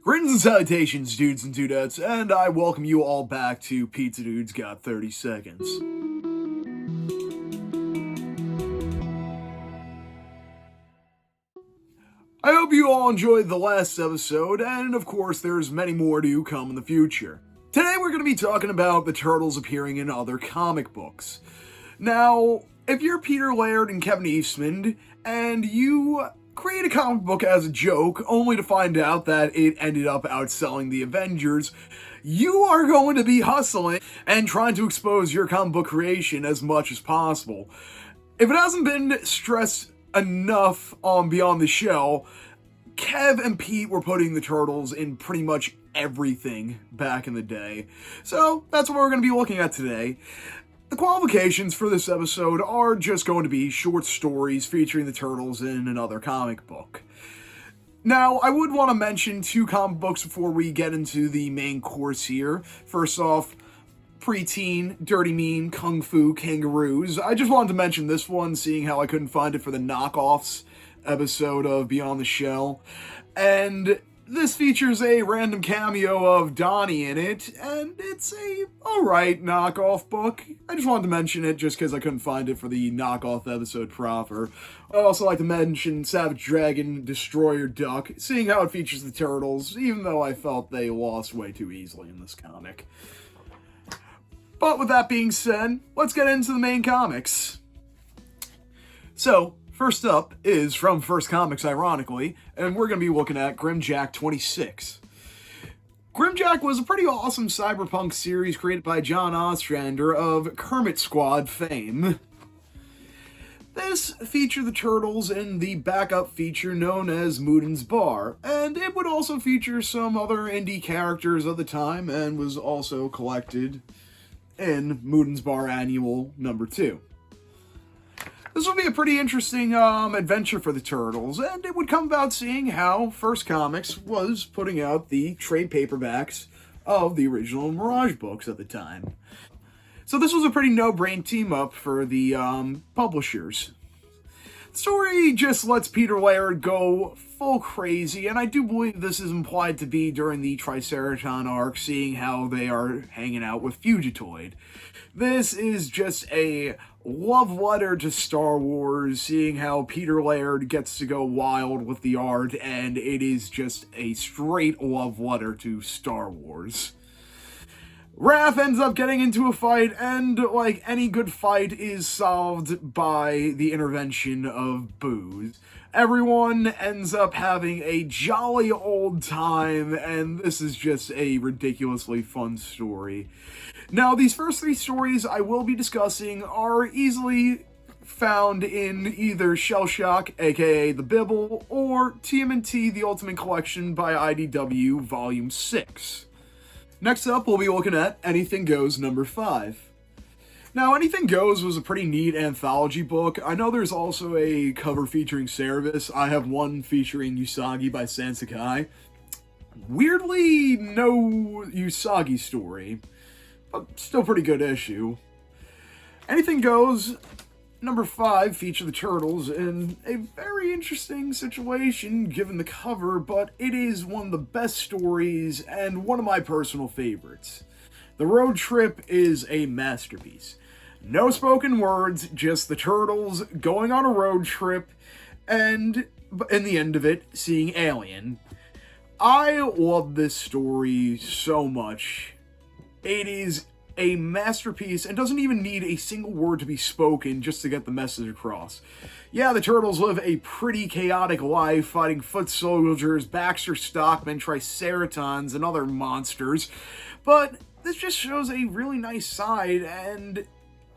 Greetings and salutations, dudes and dudettes, and I welcome you all back to Pizza Dude's Got 30 Seconds. I hope you all enjoyed the last episode, and of course there's many more to come in the future. Today we're going to be talking about the Turtles appearing in other comic books. Now, if you're Peter Laird and Kevin Eastman, and you create a comic book as a joke, only to find out that it ended up outselling the Avengers, you are going to be hustling and trying to expose your comic book creation as much as possible. If it hasn't been stressed enough on Beyond the Shell, Kev and Pete were putting the Turtles in pretty much everything back in the day. So that's what we're going to be looking at today. The qualifications for this episode are just going to be short stories featuring the Turtles in another comic book. Now, I would want to mention two comic books before we get into the main course here. First off, Preteen, Dirty Mean, Kung Fu Kangaroos. I just wanted to mention this one, seeing how I couldn't find it for the knockoffs episode of Beyond the Shell. And this features a random cameo of Donnie in it, and it's a alright knockoff book. I just wanted to mention it just because I couldn't find it for the knockoff episode proper. I'd also like to mention Savage Dragon Destroyer Duck, seeing how it features the Turtles, even though I felt they lost way too easily in this comic. But with that being said, let's get into the main comics. So, first up is from First Comics, ironically, and we're going to be looking at Grimjack 26. Grimjack was a pretty awesome cyberpunk series created by John Ostrander of Kermit Squad fame. This featured the Turtles in the backup feature known as Mooden's Bar, and it would also feature some other indie characters of the time and was also collected in Mooden's Bar Annual number 2. This would be a pretty interesting adventure for the Turtles, and it would come about seeing how First Comics was putting out the trade paperbacks of the original Mirage books at the time. So this was a pretty no-brain team-up for the publishers. The story just lets Peter Laird go full crazy, and I do believe this is implied to be during the Triceraton arc, seeing how they are hanging out with Fugitoid. This is just a love letter to Star Wars, seeing how Peter Laird gets to go wild with the art, and it is just a straight love letter to Star Wars. Raph ends up getting into a fight, and like any good fight is solved by the intervention of booze. Everyone ends up having a jolly old time, and this is just a ridiculously fun story. Now, these first 3 stories I will be discussing are easily found in either Shell Shock, aka The Bibble, or TMNT The Ultimate Collection by IDW Volume 6. Next up, we'll be looking at Anything Goes number 5. Now, Anything Goes was a pretty neat anthology book. I know there's also a cover featuring Cerebus. I have one featuring Usagi by Sansekai. Weirdly, no Usagi story, but still pretty good issue. Anything Goes number 5 featured the Turtles in a very interesting situation given the cover, but it is one of the best stories and one of my personal favorites. The road trip is a masterpiece. No spoken words, just the Turtles going on a road trip, and in the end of it, seeing Alien. I love this story so much. It is a masterpiece and doesn't even need a single word to be spoken just to get the message across. Yeah, the Turtles live a pretty chaotic life fighting foot soldiers, Baxter Stockman, Triceratons, and other monsters, but this just shows a really nice side and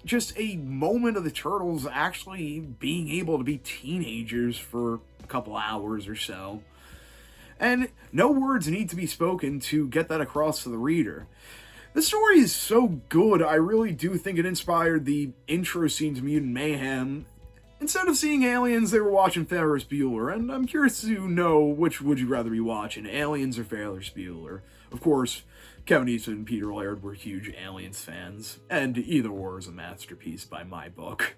just a moment of the Turtles actually being able to be teenagers for a couple hours or so. And no words need to be spoken to get that across to the reader. This story is so good, I really do think it inspired the intro scene to Mutant Mayhem. Instead of seeing aliens, they were watching Ferris Bueller, and I'm curious to know which would you rather be watching, Aliens or Ferris Bueller. Of course, Kevin Eastman and Peter Laird were huge Aliens fans, and either or is a masterpiece by my book.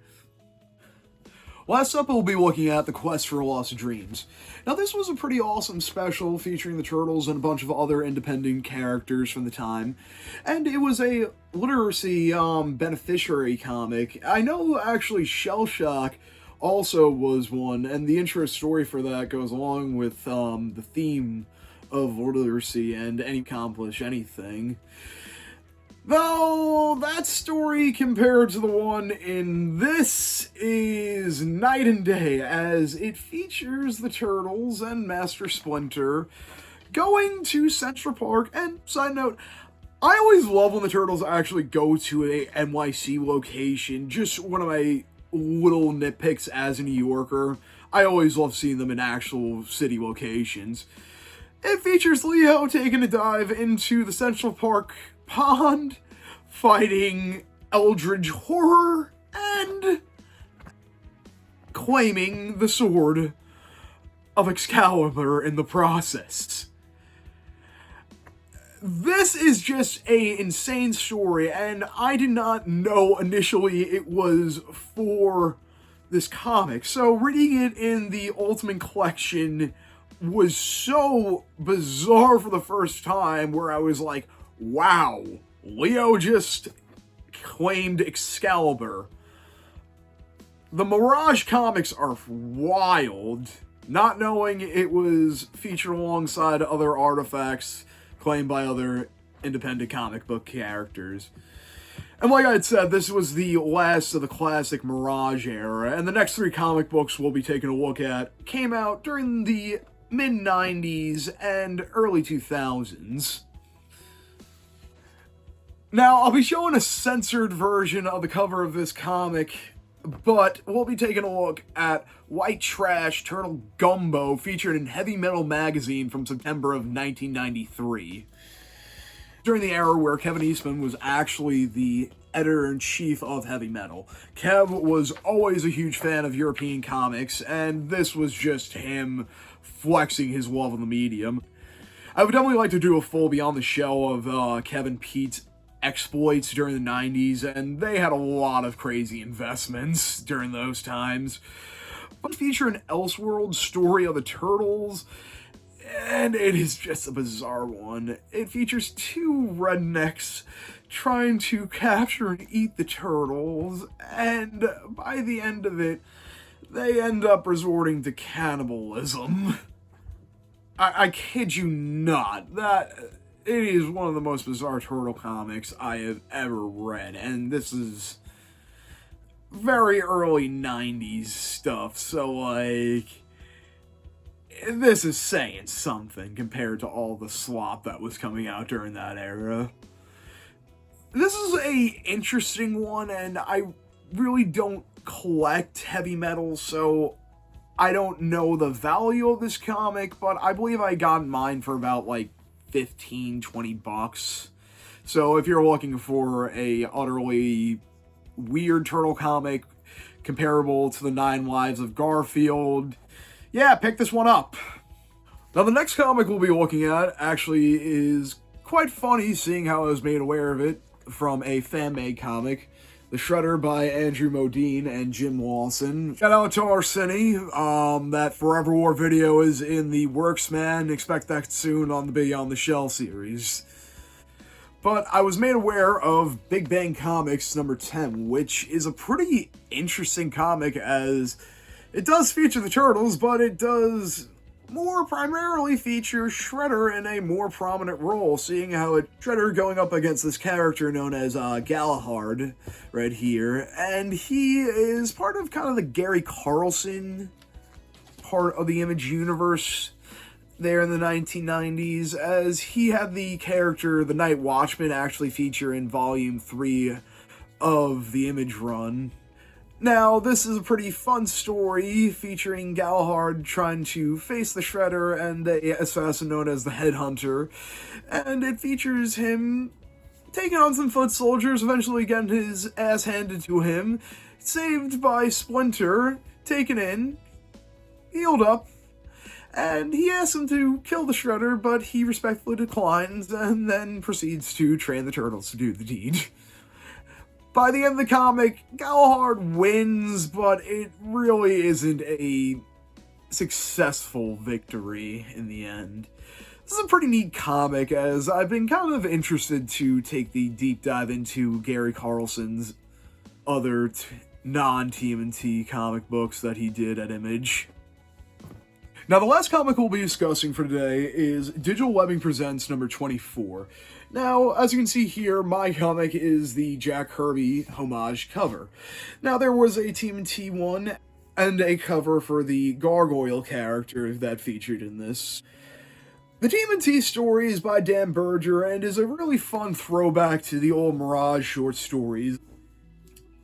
Last up, we'll be looking at The Quest for Lost Dreams. Now, this was a pretty awesome special featuring the Turtles and a bunch of other independent characters from the time, and it was a literacy beneficiary comic. I know, actually, Shell Shock also was one, and the intro story for that goes along with the theme of literacy and accomplish anything. Though, that story compared to the one in this is night and day, as it features the Turtles and Master Splinter going to Central Park. And side note, I always love when the Turtles actually go to a NYC location. Just one of my little nitpicks as a New Yorker. I always love seeing them in actual city locations. It features Leo taking a dive into the Central Park pond, fighting eldritch horror, and claiming the sword of Excalibur in the process. This is just an insane story, and I did not know initially it was for this comic. So reading it in the Ultimate Collection was so bizarre for the first time, where I was like, wow, Leo just claimed Excalibur. The Mirage comics are wild, not knowing it was featured alongside other artifacts claimed by other independent comic book characters. And like I had said, this was the last of the classic Mirage era, and the next three comic books we'll be taking a look at came out during the mid-90s and early 2000s. Now, I'll be showing a censored version of the cover of this comic, but we'll be taking a look at White Trash Turtle Gumbo, featured in Heavy Metal magazine from September of 1993. During the era where Kevin Eastman was actually the editor-in-chief of Heavy Metal. Kev was always a huge fan of European comics, and this was just him flexing his love of the medium. I would definitely like to do a full Beyond the Shell of Kevin Pete's exploits during the 90s, and they had a lot of crazy investments during those times. But feature an Elseworld story of the Turtles, and it is just a bizarre one. It features two rednecks trying to capture and eat the turtles, and by the end of it, they end up resorting to cannibalism. I kid you not, that it is one of the most bizarre turtle comics I have ever read, and this is very early 90s stuff, so like, this is saying something compared to all the slop that was coming out during that era. This is a interesting one, and I really don't collect heavy metal, so I don't know the value of this comic, but I believe I got mine for about like 15-20 bucks. So if you're looking for a utterly weird turtle comic comparable to the 9 Lives of Garfield, yeah, pick this one up. Now the next comic we'll be looking at actually is quite funny, seeing how I was made aware of it from a fan-made comic, The Shredder by Andrew Modine and Jim Lawson. Shout out to Arsini. That Forever War video is in the works, man. Expect that soon on the Beyond the Shell series. But I was made aware of Big Bang Comics number 10, which is a pretty interesting comic, as it does feature the Turtles, but it does more primarily feature Shredder in a more prominent role, seeing how Shredder going up against this character known as Galahad right here, and he is part of kind of the Gary Carlson part of the Image universe there in the 1990s, as he had the character the Night Watchman actually feature in Volume 3 of the Image run. Now, this is a pretty fun story featuring Galahad trying to face the Shredder and the assassin known as the Headhunter, and it features him taking on some foot soldiers, eventually getting his ass handed to him, saved by Splinter, taken in, healed up, and he asks him to kill the Shredder, but he respectfully declines and then proceeds to train the Turtles to do the deed. By the end of the comic, Galahad wins, but it really isn't a successful victory in the end. This is a pretty neat comic, as I've been kind of interested to take the deep dive into Gary Carlson's other non-TMNT comic books that he did at Image. Now, the last comic we'll be discussing for today is Digital Webbing Presents number 24. Now, as you can see here, my comic is the Jack Kirby homage cover. Now, there was a TMNT one and a cover for the Gargoyle character that featured in this. The TMNT story is by Dan Berger and is a really fun throwback to the old Mirage short stories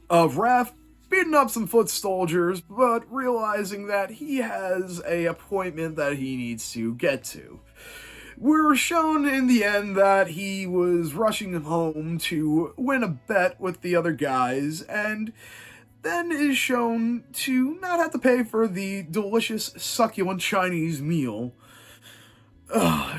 of Raph beating up some foot soldiers, but realizing that he has an appointment that he needs to get to. We're shown in the end that he was rushing home to win a bet with the other guys, and then is shown to not have to pay for the delicious, succulent Chinese meal.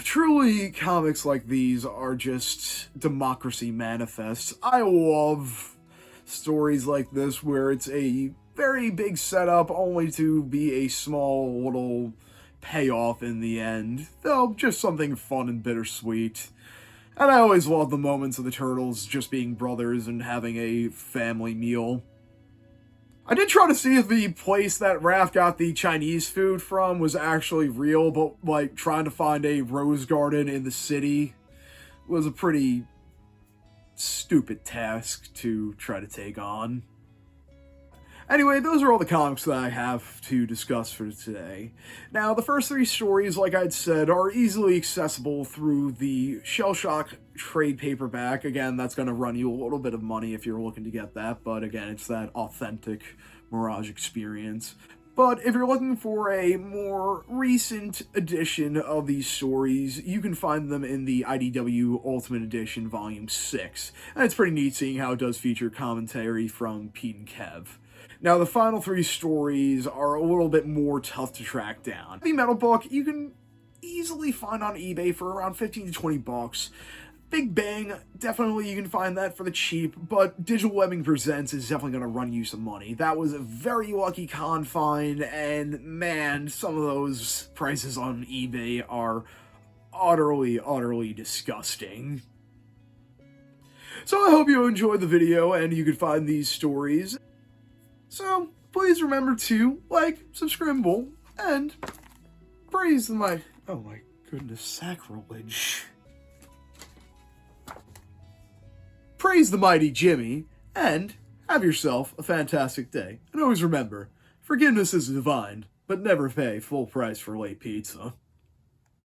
Truly, comics like these are just democracy manifests. I love stories like this where it's a very big setup only to be a small little payoff in the end, though just something fun and bittersweet. And I always love the moments of the Turtles just being brothers and having a family meal. I did try to see if the place that Raph got the Chinese food from was actually real, but like trying to find a rose garden in the city was a pretty stupid task to try to take on. Anyway, those are all the comics that I have to discuss for today. Now, the first three stories, like I'd said, are easily accessible through the Shell Shock trade paperback. Again, that's going to run you a little bit of money if you're looking to get that, but again, it's that authentic Mirage experience. But if you're looking for a more recent edition of these stories, you can find them in the IDW Ultimate Edition Volume 6. And it's pretty neat seeing how it does feature commentary from Pete and Kev. Now, the final three stories are a little bit more tough to track down. The Metal book you can easily find on eBay for around 15 to 20 bucks. Big Bang, definitely you can find that for the cheap, but Digital Webbing Presents is definitely going to run you some money. That was a very lucky con find, and man, some of those prices on eBay are utterly disgusting. So I hope you enjoyed the video and you could find these stories. So please remember to like, subscribe, and praise the mighty... Oh my goodness, sacrilege. Praise the mighty Jimmy, and have yourself a fantastic day. And always remember, forgiveness is divine, but never pay full price for late pizza.